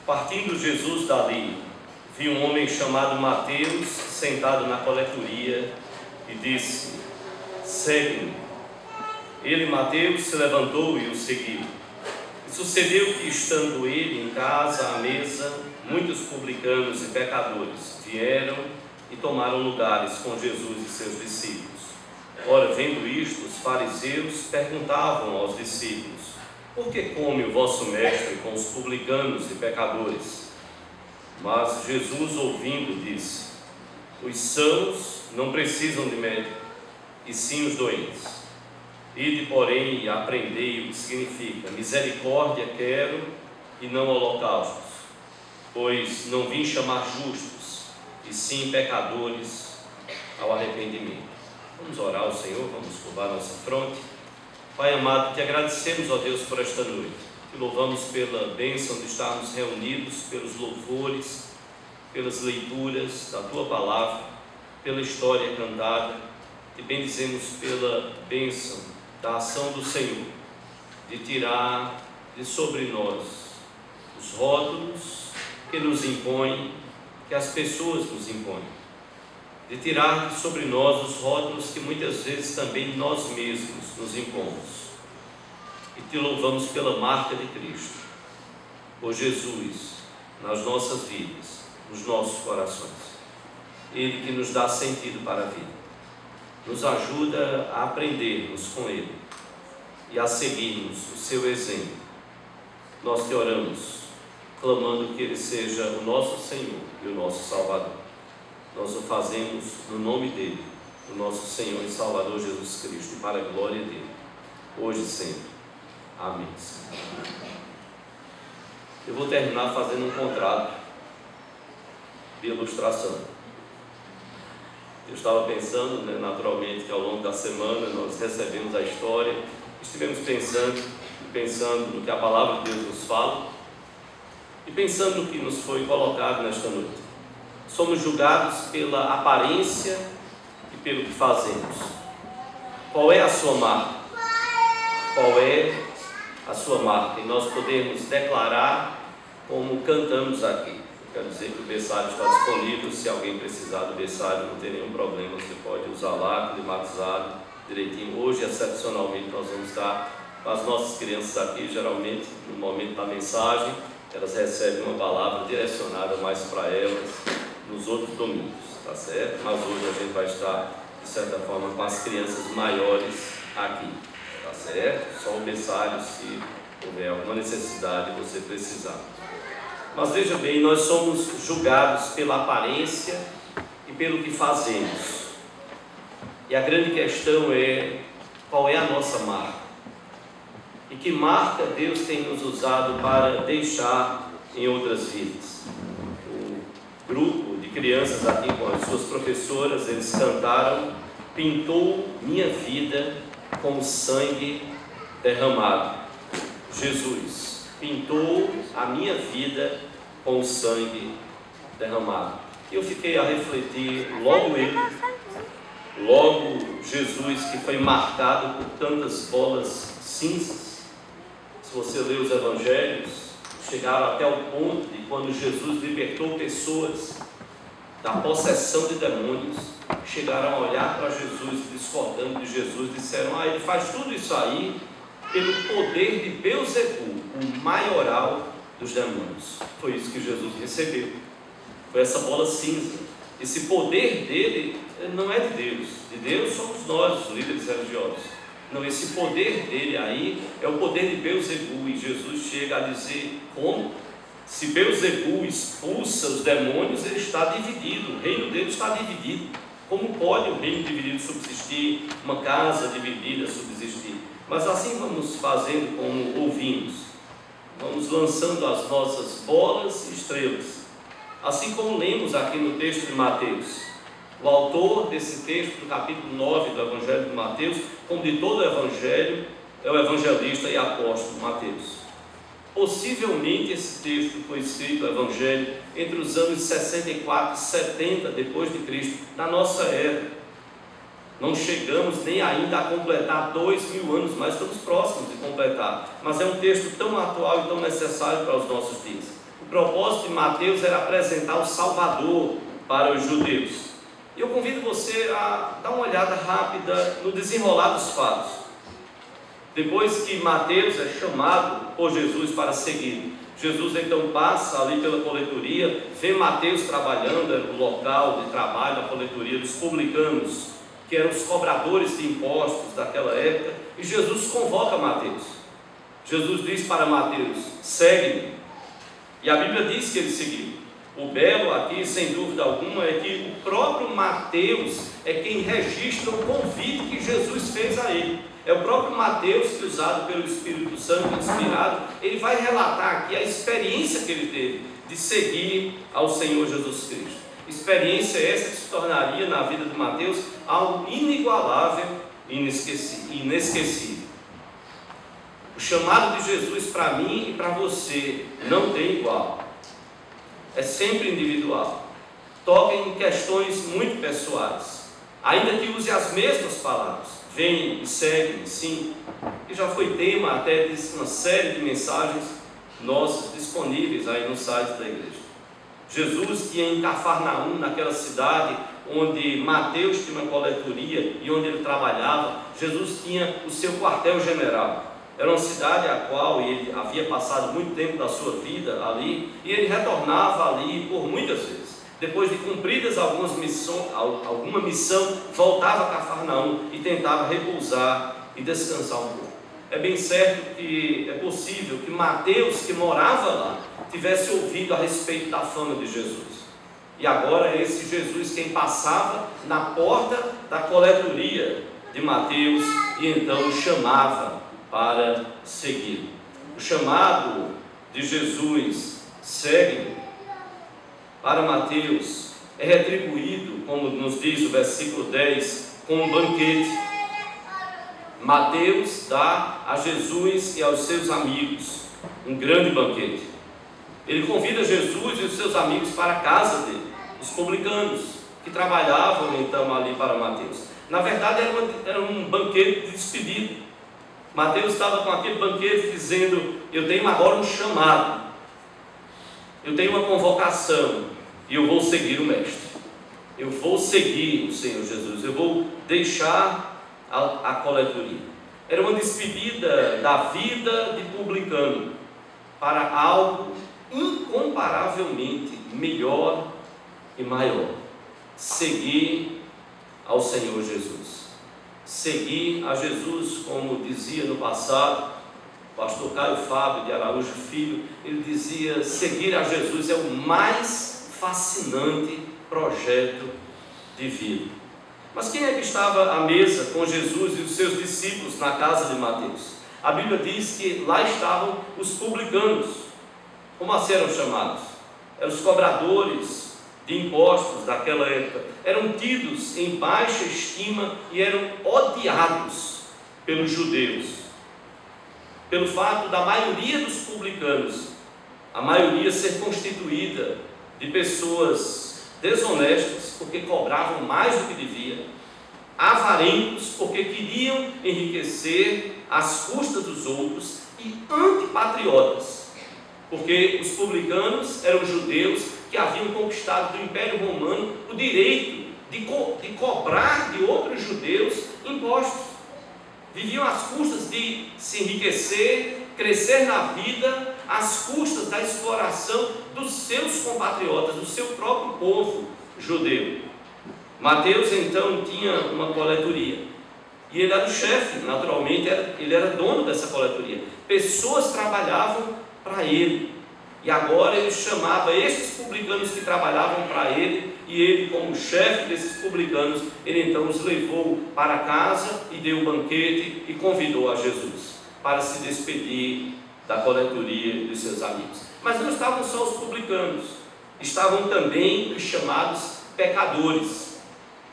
Partindo Jesus dali, viu um homem chamado Mateus sentado na coletoria e disse: segue-me. Ele, Mateus, se levantou e o seguiu. E sucedeu que, estando ele em casa à mesa, muitos publicanos e pecadores vieram e tomaram lugares com Jesus e seus discípulos. Ora, vendo isto, os fariseus perguntavam aos discípulos: por que come o vosso mestre com os publicanos e pecadores? Mas Jesus, ouvindo, disse: os sãos não precisam de médico, e sim os doentes. Ide, porém, e aprendei o que significa: misericórdia quero e não holocaustos, pois não vim chamar justos, e sim pecadores ao arrependimento. Vamos orar ao Senhor, vamos curvar nossa fronte. Pai amado, te agradecemos, ó Deus, por esta noite. Te louvamos pela bênção de estarmos reunidos, pelos louvores, pelas leituras da Tua Palavra, pela história cantada. Te bendizemos pela bênção da ação do Senhor, de tirar de sobre nós os rótulos que nos impõem, que as pessoas nos impõem, de tirar de sobre nós os rótulos que muitas vezes também nós mesmos nos impomos. E te louvamos pela marca de Cristo, por Jesus, nas nossas vidas, nos nossos corações. Ele que nos dá sentido para a vida, nos ajuda a aprendermos com Ele e a seguirmos o seu exemplo. Nós te oramos, clamando que Ele seja o nosso Senhor e o nosso Salvador. Nós o fazemos no nome dEle, o nosso Senhor e Salvador Jesus Cristo, e para a glória dEle, hoje e sempre. Amém. Eu vou terminar fazendo um contrato de ilustração. Eu estava pensando, naturalmente, que ao longo da semana nós recebemos a história, estivemos pensando no que a palavra de Deus nos fala e pensando no que nos foi colocado nesta noite. Somos julgados pela aparência e pelo que fazemos. Qual é a sua marca? Qual é a sua marca? E nós podemos declarar como cantamos aqui. Quero dizer que o berçário está disponível. Se alguém precisar do berçário, não tem nenhum problema, você pode usar lá, climatizado direitinho. Hoje, excepcionalmente, nós vamos estar com as nossas crianças aqui. Geralmente, no momento da mensagem, elas recebem uma palavra direcionada mais para elas nos outros domingos, tá certo? Mas hoje a gente vai estar, de certa forma, com as crianças maiores aqui, tá certo? Só o berçário, se houver alguma necessidade e você precisar. Mas veja bem, nós somos julgados pela aparência e pelo que fazemos. E a grande questão é: qual é a nossa marca? E que marca Deus tem nos usado para deixar em outras vidas? O grupo de crianças aqui com as suas professoras, eles cantaram: pintou minha vida com sangue derramado. Jesus pintou a minha vida com o sangue derramado. Eu fiquei a refletir, logo Jesus, que foi marcado por tantas bolas cinzas. Se você ler os evangelhos, chegaram até o ponto de quando Jesus libertou pessoas da possessão de demônios, chegaram a olhar para Jesus, discordando de Jesus, disseram: ele faz tudo isso aí pelo poder de Beelzebul, o maioral dos demônios. Foi isso que Jesus recebeu, foi essa bola cinza. Esse poder dele não é de Deus somos nós, os líderes religiosos. Não, esse poder dele aí é o poder de Beelzebul. E Jesus chega a dizer: como? Se Beelzebul expulsa os demônios, ele está dividido, o reino dele está dividido. Como pode o reino dividido subsistir, uma casa dividida subsistir? Mas assim vamos fazendo como ouvimos, vamos lançando as nossas bolas e estrelas, assim como lemos aqui no texto de Mateus. O autor desse texto, do capítulo 9 do Evangelho de Mateus, como de todo o Evangelho, é o evangelista e apóstolo Mateus. Possivelmente esse texto foi escrito, o Evangelho, entre os anos 64 e 70 depois de Cristo, na nossa era. Não chegamos nem ainda a completar 2000 anos, mas estamos próximos de completar. Mas é um texto tão atual e tão necessário para os nossos dias. O propósito de Mateus era apresentar o Salvador para os judeus. E eu convido você a dar uma olhada rápida no desenrolar dos fatos. Depois que Mateus é chamado por Jesus para seguir, Jesus então passa ali pela coletoria, vê Mateus trabalhando, era o local de trabalho, a coletoria dos publicanos, que eram os cobradores de impostos daquela época, e Jesus convoca Mateus. Jesus diz para Mateus: segue-me. E a Bíblia diz que ele seguiu. O belo aqui, sem dúvida alguma, é que o próprio Mateus é quem registra o convite que Jesus fez a ele. É o próprio Mateus que, usado pelo Espírito Santo, inspirado, ele vai relatar aqui a experiência que ele teve de seguir ao Senhor Jesus Cristo. Experiência essa que se tornaria na vida de Mateus algo inigualável e inesquecível. O chamado de Jesus para mim e para você não tem igual. É sempre individual. Toca em questões muito pessoais, ainda que use as mesmas palavras. Vem e segue, sim, que já foi tema até de uma série de mensagens nossas disponíveis aí no site da igreja. Jesus tinha em Cafarnaum, naquela cidade onde Mateus tinha uma coletoria e onde ele trabalhava, Jesus tinha o seu quartel-general. Era uma cidade a qual ele havia passado muito tempo da sua vida ali, e ele retornava ali por muitas vezes. Depois de cumpridas alguma missão, voltava a Cafarnaum e tentava repousar e descansar um pouco. É bem certo que é possível que Mateus, que morava lá, tivesse ouvido a respeito da fama de Jesus. E agora esse Jesus quem passava na porta da coletoria de Mateus e então o chamava para seguir. O chamado de Jesus, segue-me, para Mateus é retribuído, como nos diz o versículo 10, com um banquete. Mateus dá a Jesus e aos seus amigos um grande banquete. Ele convida Jesus e os seus amigos para a casa dele, os publicanos, que trabalhavam então ali para Mateus. Na verdade era um banquete de despedida. Mateus estava com aquele banquete dizendo: eu tenho agora um chamado, eu tenho uma convocação e eu vou seguir o Mestre, eu vou seguir o Senhor Jesus, eu vou deixar a coletoria. Era uma despedida da vida de publicano para algo incomparavelmente melhor e maior: seguir ao Senhor Jesus. Seguir a Jesus, como dizia no passado o pastor Caio Fábio de Araújo Filho, ele dizia: seguir a Jesus é o mais fascinante projeto de vida. Mas quem é que estava à mesa com Jesus e os seus discípulos na casa de Mateus? A Bíblia diz que lá estavam os publicanos. Como assim eram chamados? Eram os cobradores de impostos daquela época. Eram tidos em baixa estima e eram odiados pelos judeus, pelo fato da maioria dos publicanos, a maioria ser constituída de pessoas desonestas, porque cobravam mais do que devia, avarentos, porque queriam enriquecer às custas dos outros, e antipatriotas, porque os publicanos eram judeus que haviam conquistado do Império Romano o direito de cobrar de outros judeus impostos. Viviam às custas de se enriquecer, crescer na vida, às custas da exploração dos seus compatriotas, do seu próprio povo judeu. Mateus então tinha uma coletoria, e ele era o chefe, naturalmente, ele era dono dessa coletoria. Pessoas trabalhavam para ele, e agora ele chamava estes publicanos que trabalhavam para ele, e ele, como chefe desses publicanos, ele então os levou para casa e deu um banquete e convidou a Jesus para se despedir da coletoria e dos seus amigos. Mas não estavam só os publicanos, estavam também os chamados pecadores.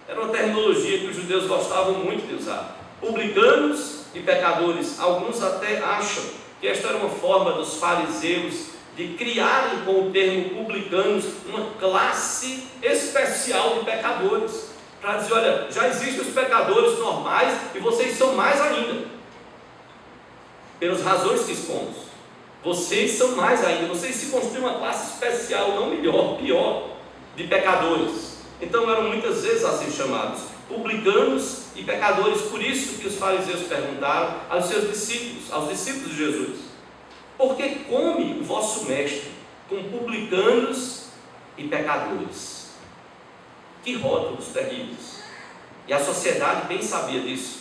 Era uma terminologia que os judeus gostavam muito de usar. Publicanos e pecadores. Alguns até acham que esta era uma forma dos fariseus de criarem com o termo publicanos uma classe especial de pecadores, para dizer: olha, já existem os pecadores normais e vocês são mais ainda, pelas razões que expomos. Vocês são mais ainda, vocês se constituem uma classe especial, não melhor, pior, de pecadores. Então eram muitas vezes assim chamados, publicanos e pecadores. Por isso que os fariseus perguntaram aos seus discípulos, aos discípulos de Jesus: por que come o vosso mestre com publicanos e pecadores? Que rótulos terríveis! E a sociedade bem sabia disso.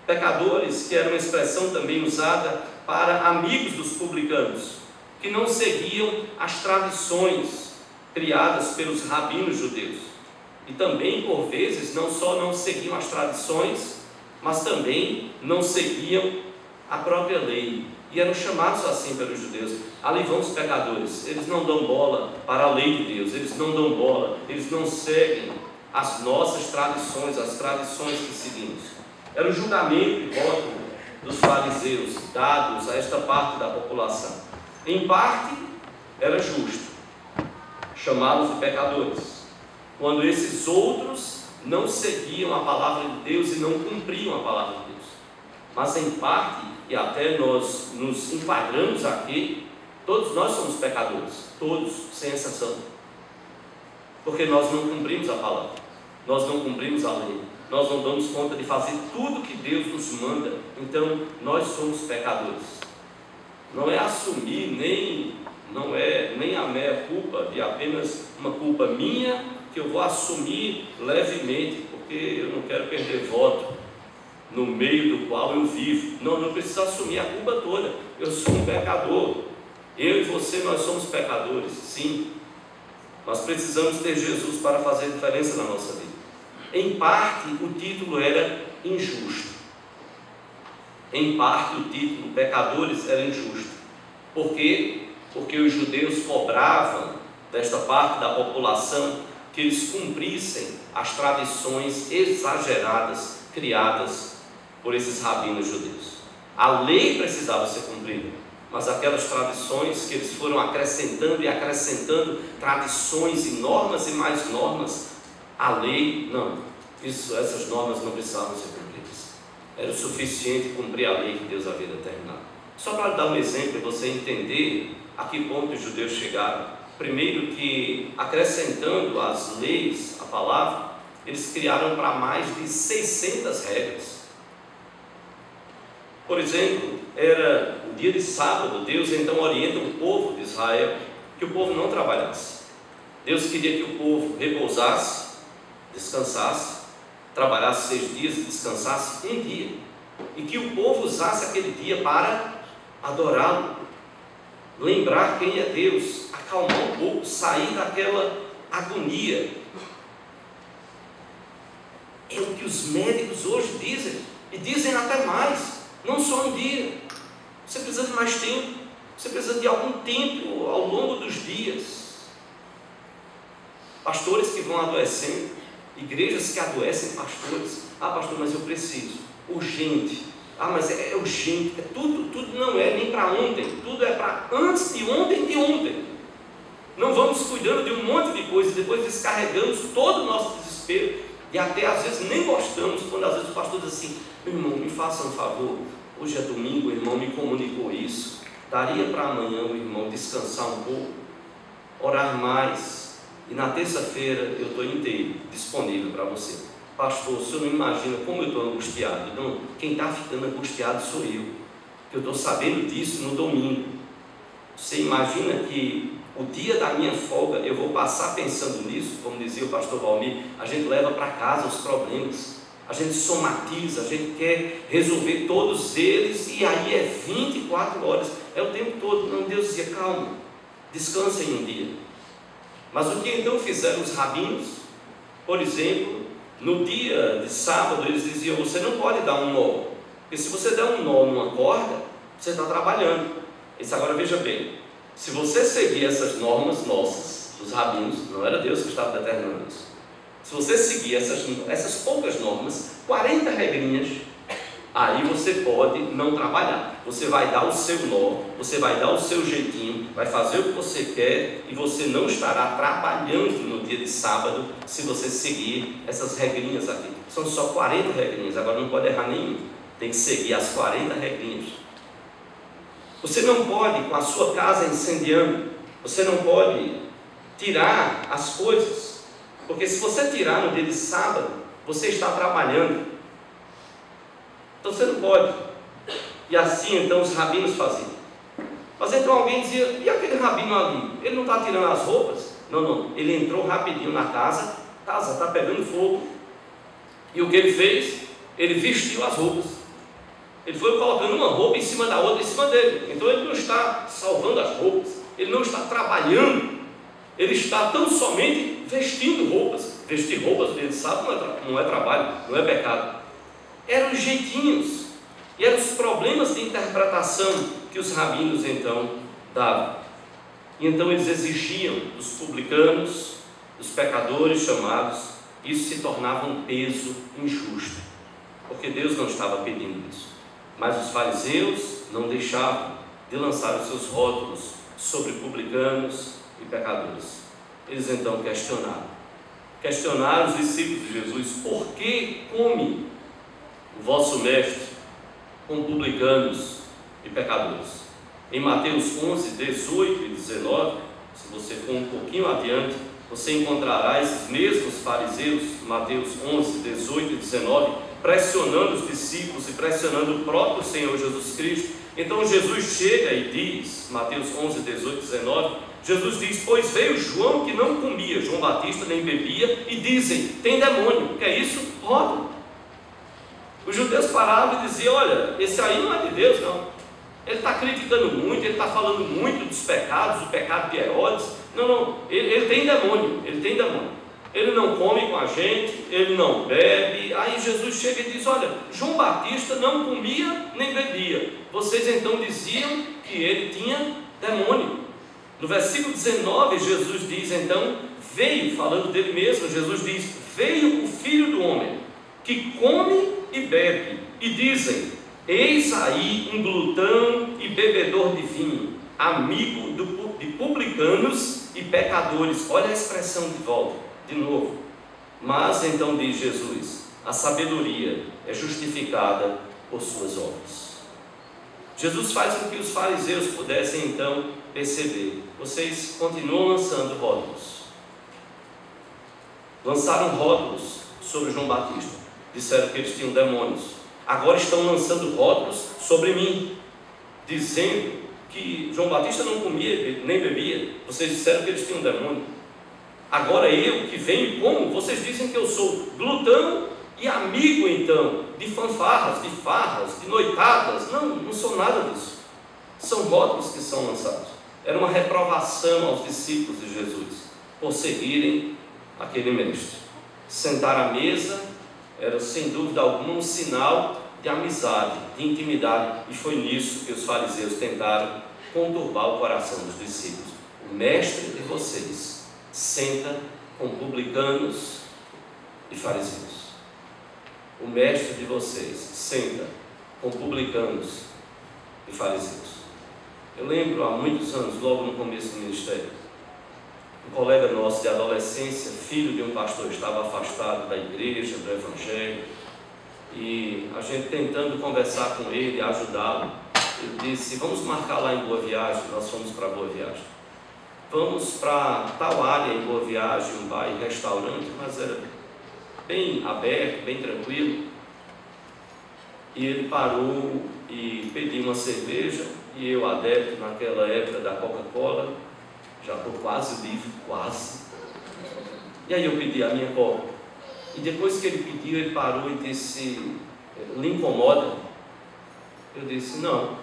Pecadores, que era uma expressão também usada para amigos dos publicanos, que não seguiam as tradições criadas pelos rabinos judeus. E também, por vezes, não só não seguiam as tradições, mas também não seguiam a própria lei. E eram chamados assim pelos judeus: ali vão os pecadores. Eles não dão bola para a lei de Deus, eles não dão bola, eles não seguem as nossas tradições, as tradições que seguimos. Era o julgamento e rótulo dos fariseus dados a esta parte da população. Em parte, era justo chamá-los de pecadores, quando esses outros não seguiam a palavra de Deus e não cumpriam a palavra de Deus. Mas em parte, e até nós nos enquadramos aqui, todos nós somos pecadores, todos, sem exceção, porque nós não cumprimos a palavra, nós não cumprimos a lei, nós não damos conta de fazer tudo que Deus nos manda. Então nós somos pecadores. Não é assumir, não é nem a meia culpa de apenas uma culpa minha que eu vou assumir levemente, porque eu não quero perder voto no meio do qual eu vivo. Não preciso assumir a culpa toda. Eu sou um pecador. Eu e você, nós somos pecadores, sim. Nós precisamos ter Jesus para fazer diferença na nossa vida. Em parte, o título era injusto. Em parte, o título pecadores era injusto. Por quê? Porque os judeus cobravam desta parte da população que eles cumprissem as tradições exageradas criadas por esses rabinos judeus. A lei precisava ser cumprida, mas aquelas tradições que eles foram acrescentando e acrescentando tradições e mais normas, a lei não. Essas normas não precisavam ser cumpridas. Era o suficiente cumprir a lei que Deus havia determinado. Só para dar um exemplo e você entender a que ponto os judeus chegaram. Primeiro que, acrescentando às leis a palavra, eles criaram para mais de 600 regras. Por exemplo, era o dia de sábado. Deus então orienta o povo de Israel que o povo não trabalhasse. Deus queria que o povo repousasse, descansasse, trabalhasse 6 dias e descansasse um dia, e que o povo usasse aquele dia para adorá-lo, lembrar quem é Deus, acalmar um pouco, sair daquela agonia. É o que os médicos hoje dizem, e dizem até mais. Não só um dia, você precisa de mais tempo, você precisa de algum tempo ao longo dos dias. Pastores que vão adoecendo, igrejas que adoecem pastores. Pastor, mas eu preciso, urgente. Mas é urgente, tudo não é nem para ontem, tudo é para antes de ontem. Não vamos cuidando de um monte de coisas, depois descarregamos todo o nosso desespero, e até às vezes nem gostamos, quando às vezes o pastor diz assim: meu irmão, me faça um favor, hoje é domingo, o irmão me comunicou isso, daria para amanhã o irmão descansar um pouco, orar mais, e na terça-feira eu estou inteiro, disponível para você. Pastor, o senhor não imagina como eu estou angustiado. Não, quem está ficando angustiado sou eu, que eu estou sabendo disso no domingo. Você imagina que o dia da minha folga eu vou passar pensando nisso? Como dizia o pastor Valmir, a gente leva para casa os problemas, a gente somatiza, a gente quer resolver todos eles, e aí é 24 horas, é o tempo todo. Não, Deus dizia: calma, descansa em um dia. Mas o que então fizeram os rabinos? Por exemplo, no dia de sábado eles diziam: você não pode dar um nó, porque se você der um nó numa corda, você está trabalhando. Isso, agora veja bem, se você seguir essas normas nossas, dos rabinos, não era Deus que estava determinando isso. Se você seguir essas poucas normas, 40 regrinhas, aí você pode não trabalhar. Você vai dar o seu nó, você vai dar o seu jeitinho, vai fazer o que você quer, e você não estará trabalhando no dia de sábado se você seguir essas regrinhas aqui. São só 40 regrinhas, agora não pode errar nenhum, tem que seguir as 40 regrinhas. Você não pode, com a sua casa incendiando, você não pode tirar as coisas, porque se você tirar no dia de sábado, você está trabalhando. Então você não pode. E assim então os rabinos faziam. Mas então alguém dizia: e aquele rabino ali? Ele não está tirando as roupas? Não, ele entrou rapidinho na casa está pegando fogo. E o que ele fez? Ele vestiu as roupas. Ele foi colocando uma roupa em cima da outra, em cima dele. Então ele não está salvando as roupas, ele não está trabalhando, ele está tão somente vestindo roupas. Vestir roupas, ele sabe, não é trabalho, não é pecado. Eram os jeitinhos, e eram os problemas de interpretação que os rabinos então davam. E então eles exigiam dos publicanos, dos pecadores chamados, isso se tornava um peso injusto, porque Deus não estava pedindo isso. Mas os fariseus não deixavam de lançar os seus rótulos sobre publicanos e pecadores. Eles então questionaram os discípulos de Jesus: por que come o vosso mestre com publicanos e pecadores? Em Mateus 11, 18 e 19, se você for um pouquinho adiante, você encontrará esses mesmos fariseus, Mateus 11, 18 e 19, pressionando os discípulos e pressionando o próprio Senhor Jesus Cristo. Então Jesus chega e diz, Mateus 11, 18 e 19, Jesus diz: pois veio João que não comia, João Batista nem bebia, e dizem: tem demônio. O que é isso? Rótulo. Os judeus paravam e diziam: olha, esse aí não é de Deus, não. Ele está criticando muito, ele está falando muito dos pecados, do pecado de Herodes. Não, ele tem demônio, ele não come com a gente, ele não bebe. Aí Jesus chega e diz: olha, João Batista não comia nem bebia, vocês então diziam que ele tinha demônio. No versículo 19, Jesus diz então: veio, falando dele mesmo, Jesus diz: veio o Filho do Homem, que come e bebe, e dizem: eis aí um glutão e bebedor de vinho, amigo de publicanos e pecadores. Olha a expressão de volta, de novo. Mas então diz Jesus: a sabedoria é justificada por suas obras. Jesus faz com que os fariseus pudessem então perceber: vocês continuam lançando rótulos. Lançaram rótulos sobre João Batista, disseram que eles tinham demônios. Agora estão lançando rótulos sobre mim, dizendo que João Batista não comia nem bebia. Vocês disseram que eles tinham demônio. Agora eu que venho e como, vocês dizem que eu sou glutão e amigo então de fanfarras, de farras, de noitadas. Não sou nada disso. São rótulos que são lançados. Era uma reprovação aos discípulos de Jesus por seguirem aquele mestre. Sentar à mesa era sem dúvida alguma um sinal de amizade, de intimidade, e foi nisso que os fariseus tentaram conturbar o coração dos discípulos. O mestre de vocês senta com publicanos e fariseus. O mestre de vocês senta com publicanos e fariseus. Eu lembro há muitos anos, logo no começo do ministério, um colega nosso de adolescência, filho de um pastor, estava afastado da igreja, do evangelho, e a gente tentando conversar com ele, ajudá-lo, ele disse: vamos marcar lá em Boa Viagem. Nós fomos para Boa Viagem, vamos para tal área em Boa Viagem, um bar e restaurante, mas era bem aberto, bem tranquilo. E ele parou e pediu uma cerveja, e eu, adepto naquela época da Coca-Cola, já estou quase livre, quase. E aí eu pedi a minha coca. E depois que ele pediu, ele parou e disse: lhe incomoda? Eu disse: não,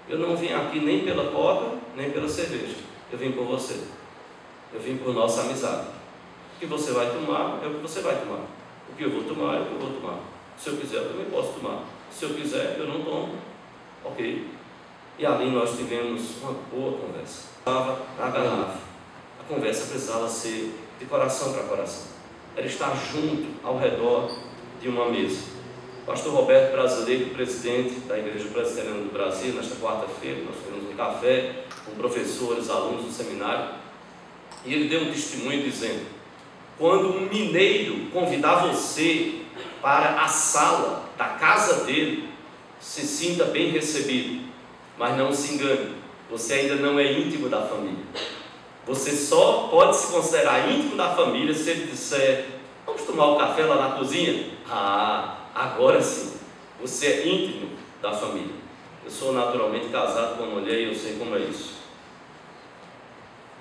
eu não vim aqui nem pela coca, nem pela cerveja. Eu vim por você. Eu vim por nossa amizade. O que você vai tomar é o que você vai tomar. O que eu vou tomar é o que eu vou tomar. Se eu quiser, eu também posso tomar. Se eu quiser, eu não tomo. Ok. E ali nós tivemos uma boa conversa. Estava na garrafa. A conversa precisava ser de coração para coração. Era estar junto, ao redor de uma mesa. O pastor Roberto Brasileiro, presidente da Igreja Presbiteriana do Brasil, nesta quarta-feira, nós tivemos um café com professores, alunos do seminário, e ele deu um testemunho dizendo: quando um mineiro convidar você para a sala da casa dele, se sinta bem recebido. Mas não se engane, você ainda não é íntimo da família. Você só pode se considerar íntimo da família se ele disser: vamos tomar o café lá na cozinha? Agora sim, você é íntimo da família. Eu sou naturalmente casado com uma mulher e eu sei como é isso.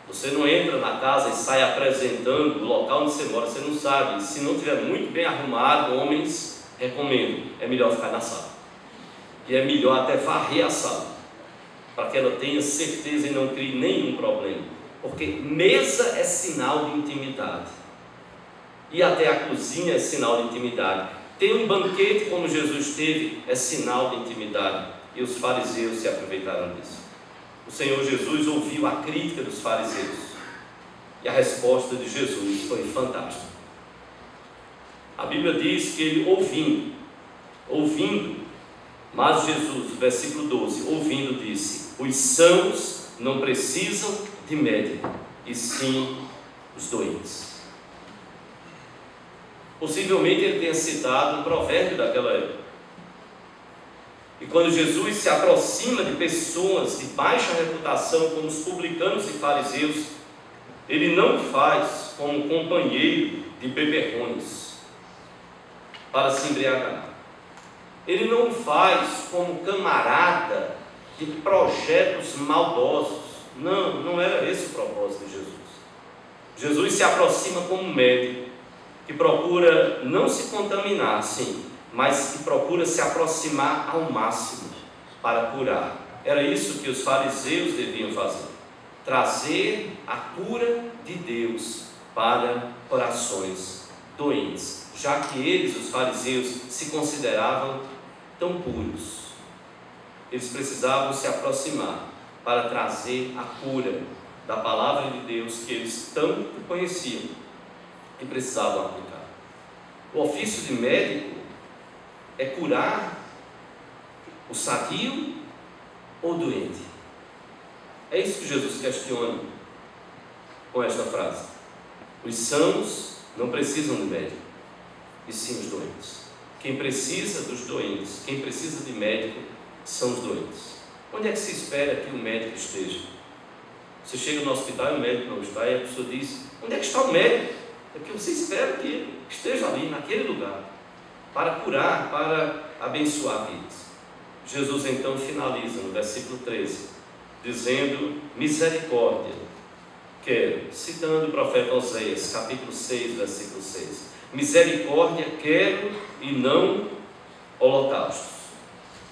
Você não entra na casa e sai apresentando o local onde você mora, você não sabe. Se não estiver muito bem arrumado, homens, recomendo, é melhor ficar na sala. E é melhor até varrer a sala, para que ela tenha certeza e não crie nenhum problema. Porque mesa é sinal de intimidade. E até a cozinha é sinal de intimidade. Ter um banquete como Jesus teve é sinal de intimidade. E os fariseus se aproveitaram disso. O Senhor Jesus ouviu a crítica dos fariseus. E a resposta de Jesus foi fantástica. A Bíblia diz que ele ouvindo, mas Jesus, versículo 12, ouvindo, disse: os sãos não precisam de médico, e sim os doentes. Possivelmente ele tenha citado um provérbio daquela época. E quando Jesus se aproxima de pessoas de baixa reputação, como os publicanos e fariseus, ele não faz como companheiro de beberrões para se embriagar. Ele não faz como camarada de projetos maldosos. Não era esse o propósito de Jesus. Jesus se aproxima como médico, que procura não se contaminar, sim, mas que procura se aproximar ao máximo para curar. Era isso que os fariseus deviam fazer: trazer a cura de Deus para corações doentes, já que eles, os fariseus, se consideravam tão puros. Eles precisavam se aproximar para trazer a cura da palavra de Deus que eles tanto conheciam e precisavam aplicar. O ofício de médico é curar o sadio ou o doente. É isso que Jesus questiona com esta frase. Os sãos não precisam de médico, e sim os doentes. Quem precisa dos doentes, quem precisa de médico, são os doentes. Onde é que se espera que o médico esteja? Você chega no hospital e o médico não está, e a pessoa diz: onde é que está o médico? É que você espera que ele esteja ali, naquele lugar, para curar, para abençoar vidas. Jesus então finaliza no versículo 13, dizendo: misericórdia quero, citando o profeta Oséias, capítulo 6, versículo 6. Misericórdia quero e não holocaustos.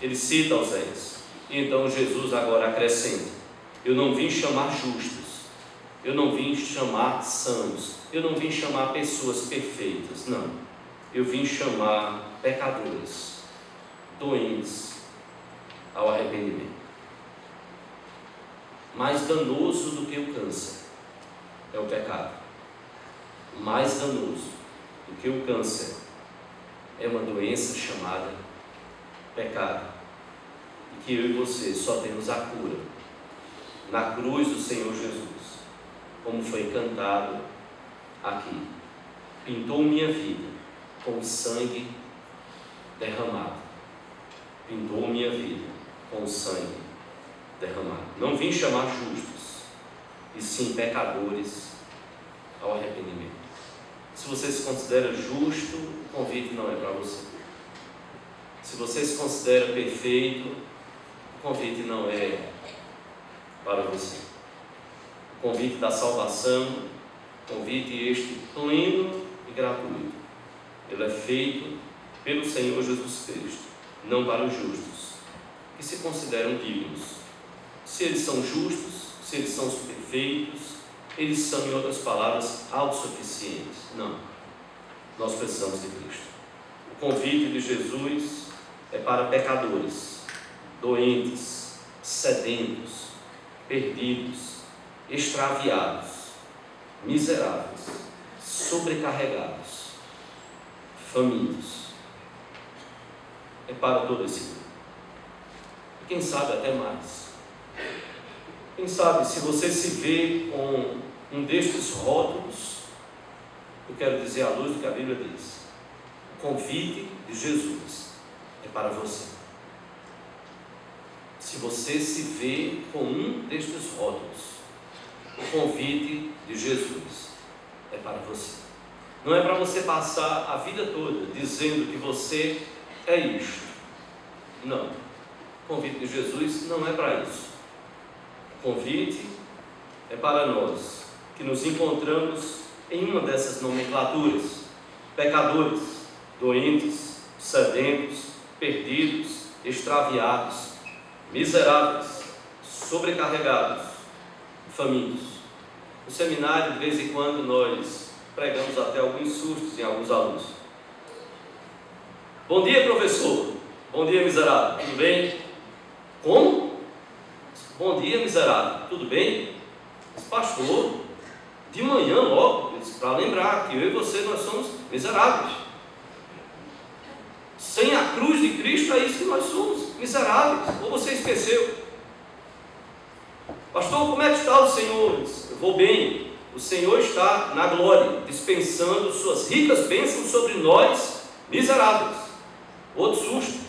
Ele cita Oséias. E então Jesus agora acrescenta: eu não vim chamar justos, eu não vim chamar sãos, eu não vim chamar pessoas perfeitas, não. Eu vim chamar pecadores, doentes ao arrependimento. Mais danoso do que o câncer é o pecado. Mais danoso do que o câncer é uma doença chamada pecado. E que eu e você só temos a cura na cruz do Senhor Jesus, como foi cantado aqui. Pintou minha vida com sangue derramado. Pintou minha vida com sangue derramado. Não vim chamar justos, e sim pecadores ao arrependimento. Se você se considera justo, o convite não é para você. Se você se considera perfeito, o convite não é para você. O convite da salvação, convite este pleno e gratuito, ele é feito pelo Senhor Jesus Cristo, não para os justos, que se consideram dignos. Se eles são justos, se eles são perfeitos, eles são, em outras palavras, autossuficientes. Não, nós precisamos de Cristo. O convite de Jesus é para pecadores, doentes, sedentos, perdidos, extraviados, miseráveis, sobrecarregados, famintos. É para todo esse mundo. E quem sabe até mais. Quem sabe, se você se vê com um destes rótulos, eu quero dizer à luz do que a Bíblia diz: o convite de Jesus é para você. Se se você se vê com um destes rótulos, o convite de Jesus é para você. Não é para você passar a vida toda dizendo que você é isto. Não. O convite de Jesus não é para isso. O convite é para nós que nos encontramos em uma dessas nomenclaturas: pecadores, doentes, sedentos, perdidos, extraviados, miseráveis, sobrecarregados, famintos. No seminário, de vez em quando, nós pregamos até alguns sustos em alguns alunos. Bom dia, professor. Bom dia, miserável. Tudo bem? Como? Bom dia, miserável. Tudo bem? Mas, pastor, de manhã logo, para lembrar que eu e você, nós somos miseráveis. Sem a cruz de Cristo, é isso que nós somos, miseráveis. Ou você esqueceu? Pastor, como é que está o Senhor? Eu vou bem. O Senhor está na glória, dispensando suas ricas bênçãos sobre nós, miseráveis. Outro susto.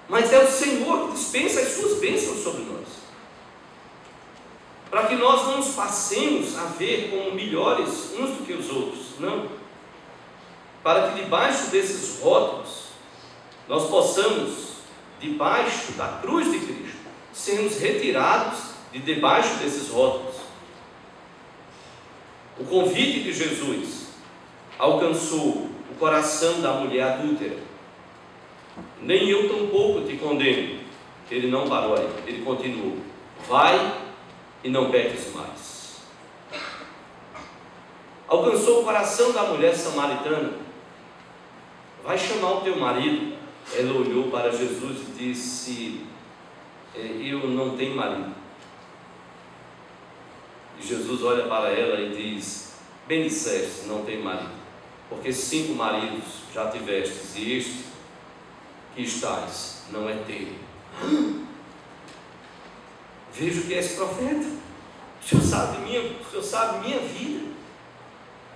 Mas é o Senhor que dispensa as suas bênçãos sobre nós, para que nós não nos passemos a ver como melhores uns do que os outros. Não. Para que debaixo desses rótulos nós possamos, debaixo da cruz de Cristo, sermos retirados de debaixo desses rótulos. O convite de Jesus alcançou o coração da mulher adúltera. Nem eu tampouco te condeno. Ele não parou aí, ele continuou: vai e não peques mais. Alcançou o coração da mulher samaritana: vai chamar o teu marido. Ela olhou para Jesus e disse: eu não tenho marido. E Jesus olha para ela e diz: bem disseste, não tenho marido, porque 5 maridos já tivestes, e este que estás não é teu. Vejo que és profeta. O Senhor sabe minha vida.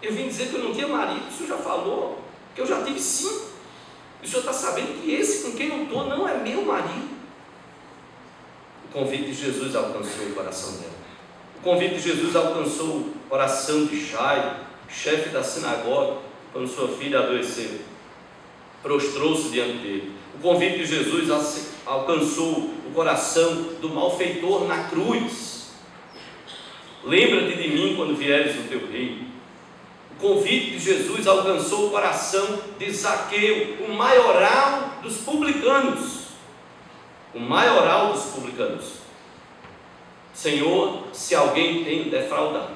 Eu vim dizer que eu não tinha marido. O Senhor já falou que eu já tive 5. O Senhor está sabendo que esse com quem eu estou não é meu marido. O convite de Jesus alcançou o coração dela. O convite de Jesus alcançou o coração de Jairo, chefe da sinagoga, quando sua filha adoeceu. Prostrou-se diante dele. O convite de Jesus alcançou o coração do malfeitor na cruz. Lembra-te de mim quando vieres no teu reino. O convite de Jesus alcançou o coração de Zaqueu, o maioral dos publicanos. O maioral dos publicanos. Senhor, se alguém tem defraudado,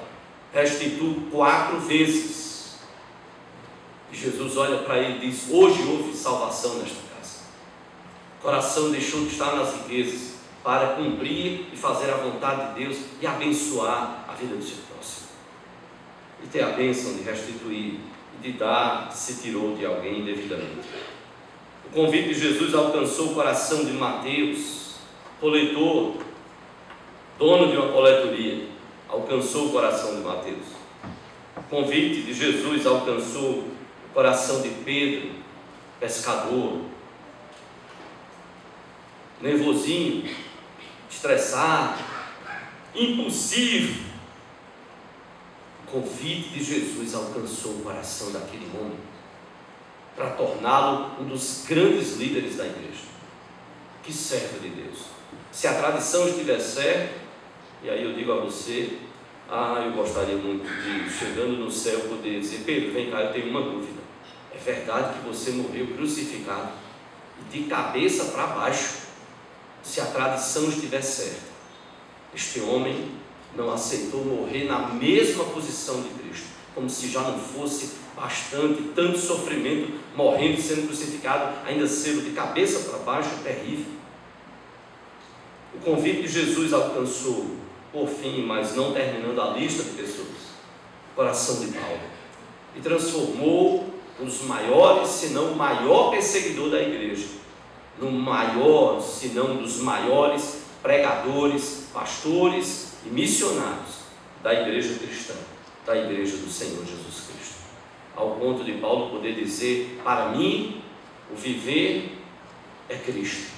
restituo 4 vezes. E Jesus olha para ele e diz: hoje houve salvação nesta casa. O coração deixou de estar nas riquezas para cumprir e fazer a vontade de Deus e abençoar a vida do seu próximo. E ter a bênção de restituir e de dar se tirou de alguém indevidamente. O convite de Jesus alcançou o coração de Mateus, coletor, dono de uma coletoria. Alcançou o coração de Mateus. O convite de Jesus alcançou o coração de Pedro, pescador, nervosinho, estressado, impulsivo. O convite de Jesus alcançou o coração daquele homem para torná-lo um dos grandes líderes da igreja. Que servo de Deus. Se a tradição estiver certa, e aí eu digo a você: eu gostaria muito de, chegando no céu, poder dizer: Pedro, vem cá, eu tenho uma dúvida. É verdade que você morreu crucificado e de cabeça para baixo? Se a tradição estiver certa, este homem não aceitou morrer na mesma posição de Cristo, como se já não fosse bastante, tanto sofrimento, morrendo, sendo crucificado, ainda sendo de cabeça para baixo, é terrível. O convite de Jesus alcançou, por fim, mas não terminando a lista de pessoas, o coração de Paulo, e transformou um dos maiores, se não o maior perseguidor da igreja, no maior, se não um dos maiores pregadores, pastores e missionários da igreja cristã, da igreja do Senhor Jesus Cristo, ao ponto de Paulo poder dizer: para mim o viver é Cristo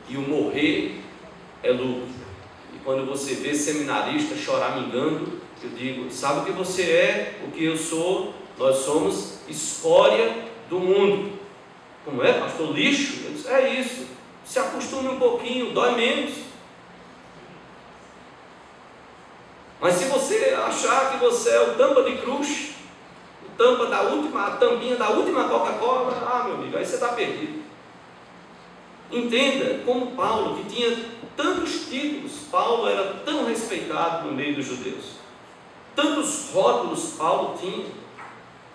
e o morrer é lucro. E quando você vê seminarista choramingando, eu digo: sabe o que você é, o que eu sou? Nós somos escória do mundo. Como é, pastor? Lixo? Eu disse: é isso. Se acostume um pouquinho, dói menos. Mas se você achar que você é o tampa de crush, a tampinha da última Coca-Cola, meu amigo, aí você está perdido. Entenda como Paulo, que tinha tantos títulos, Paulo era tão respeitado no meio dos judeus. Tantos rótulos Paulo tinha,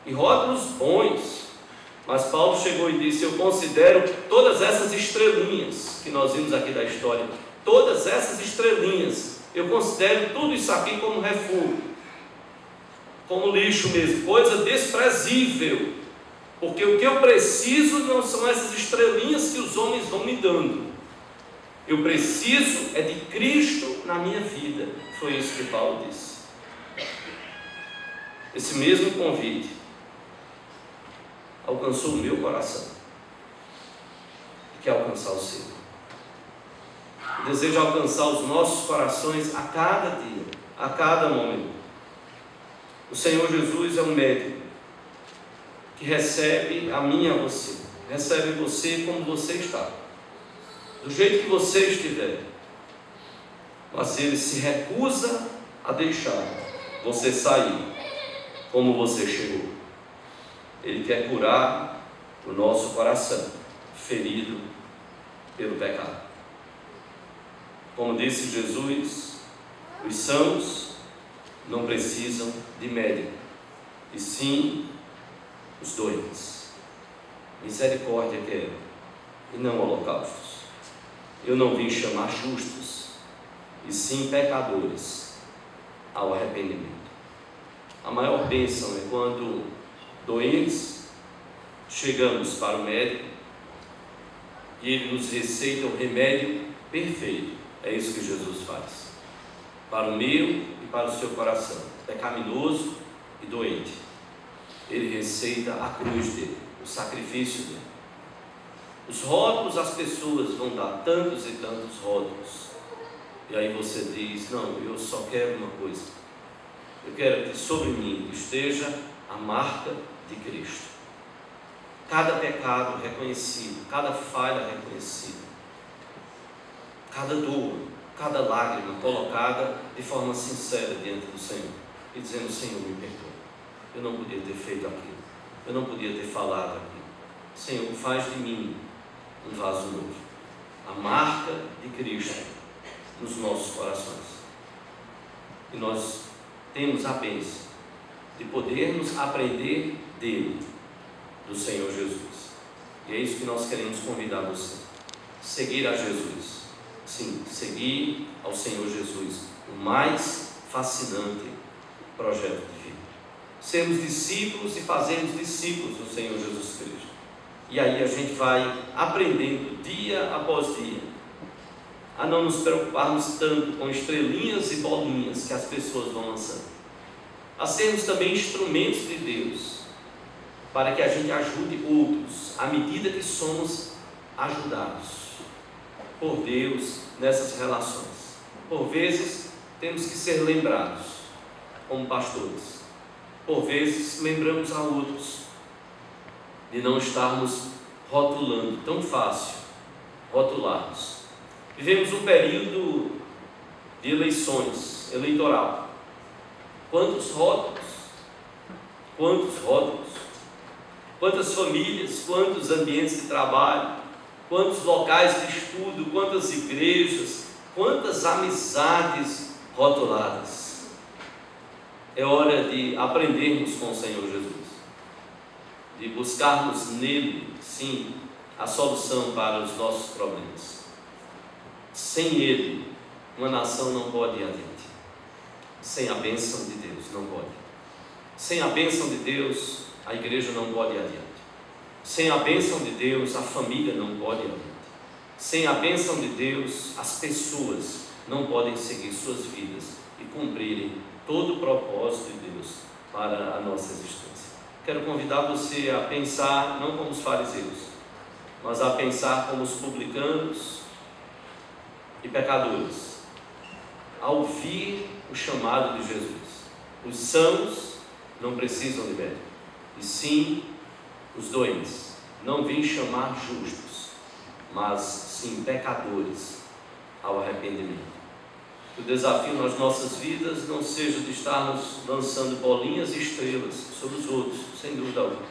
e rótulos bons. Mas Paulo chegou e disse: eu considero todas essas estrelinhas que nós vimos aqui da história, todas essas estrelinhas, eu considero tudo isso aqui como refúgio, como lixo mesmo, coisa desprezível, porque o que eu preciso não são essas estrelinhas que os homens vão me dando. Eu preciso é de Cristo na minha vida. Foi isso que Paulo disse. Esse mesmo convite alcançou o meu coração, e quer alcançar o seu. Eu desejo alcançar os nossos corações a cada dia, a cada momento. O Senhor Jesus é um médico que recebe a mim e a você, recebe você como você está, do jeito que você estiver, mas Ele se recusa a deixar você sair como você chegou. Ele quer curar o nosso coração, ferido pelo pecado. Como disse Jesus, os sãos não precisam de médico, e sim os doentes. Misericórdia quero, e não holocaustos. Eu não vim chamar justos, e sim pecadores ao arrependimento. A maior bênção é quando doentes chegamos para o médico e ele nos receita o remédio perfeito. É isso que Jesus faz para o meu e para o seu coração pecaminoso e doente. Ele receita a cruz dele, o sacrifício dele. Os rótulos, as pessoas vão dar tantos e tantos rótulos, e aí você diz: não, eu só quero uma coisa, eu quero que sobre mim esteja a marca de Cristo. Cada pecado reconhecido, cada falha reconhecida, cada dor, cada lágrima colocada de forma sincera diante do Senhor, e dizendo: Senhor, me perdoa, eu não podia ter feito aquilo, eu não podia ter falado aquilo. Senhor, faz de mim um vaso novo. A marca de Cristo nos nossos corações. E nós temos a bênção de podermos aprender dele, do Senhor Jesus. E é isso que nós queremos convidar você: seguir a Jesus. Sim, seguir ao Senhor Jesus, o mais fascinante projeto de vida. Sermos discípulos e fazermos discípulos do Senhor Jesus Cristo. E aí a gente vai aprendendo dia após dia a não nos preocuparmos tanto com estrelinhas e bolinhas que as pessoas vão lançando, a sermos também instrumentos de Deus, para que a gente ajude outros, à medida que somos ajudados por Deus nessas relações. Por vezes temos que ser lembrados como pastores, por vezes lembramos a outros de não estarmos rotulando, tão fácil rotularmos. Vivemos um período de eleições, eleitoral. Quantos rótulos, quantas famílias, quantos ambientes de trabalho, quantos locais de estudo, quantas igrejas, quantas amizades rotuladas. É hora de aprendermos com o Senhor Jesus, de buscarmos nele, sim, a solução para os nossos problemas. Sem ele, uma nação não pode ir adiante. Sem a bênção de Deus, não pode. Sem a bênção de Deus, a igreja não pode ir adiante. Sem a bênção de Deus, a família não pode ir adiante. Sem a bênção de Deus, as pessoas não podem seguir suas vidas e cumprirem todo o propósito de Deus para a nossa existência. Quero convidar você a pensar, não como os fariseus, mas a pensar como os publicanos e pecadores a ouvir o chamado de Jesus. Os sãos não precisam de médico, e sim os doentes. Não vim chamar justos, mas sim pecadores ao arrependimento. Que o desafio nas nossas vidas não seja de estarmos lançando bolinhas e estrelas sobre os outros, sem dúvida alguma,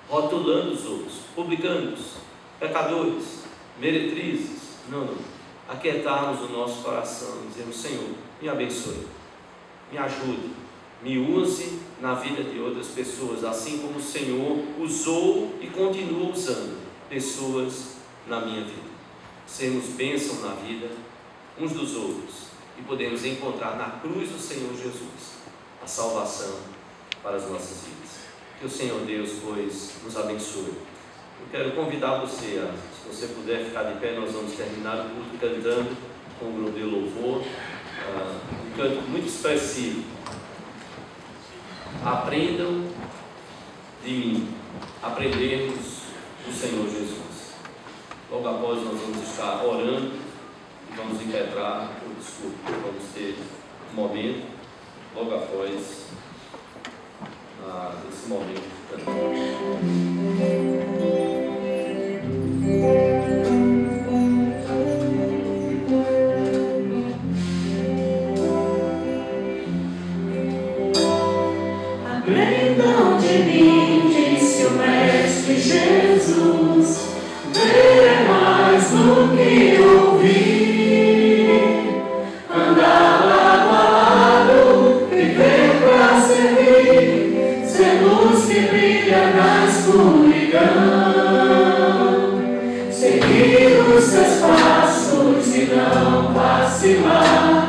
rotulando os outros, publicando-os, pecadores, meretrizes. Não. Aquietarmos o nosso coração e dizermos: Senhor, me abençoe, me ajude, me use na vida de outras pessoas, assim como o Senhor usou e continua usando pessoas na minha vida. Sermos bênção na vida uns dos outros e podemos encontrar na cruz do Senhor Jesus a salvação para as nossas vidas. Que o Senhor Deus, pois, nos abençoe. Eu quero convidar você, se você puder ficar de pé, nós vamos terminar o culto cantando com o grupo de louvor, um canto muito expressivo. Aprendam de mim, aprendemos do Senhor Jesus. Logo após nós vamos estar orando e vamos impetrar o discurso. Vamos ter um momento, logo após esse momento de cantar. Aprendam de mim, disse o Mestre Jesus, ver é mais do que ouvir, andar lado a lado, viver pra servir, ser luz que brilha na escuridão, seguir os seus passos e não vacilar.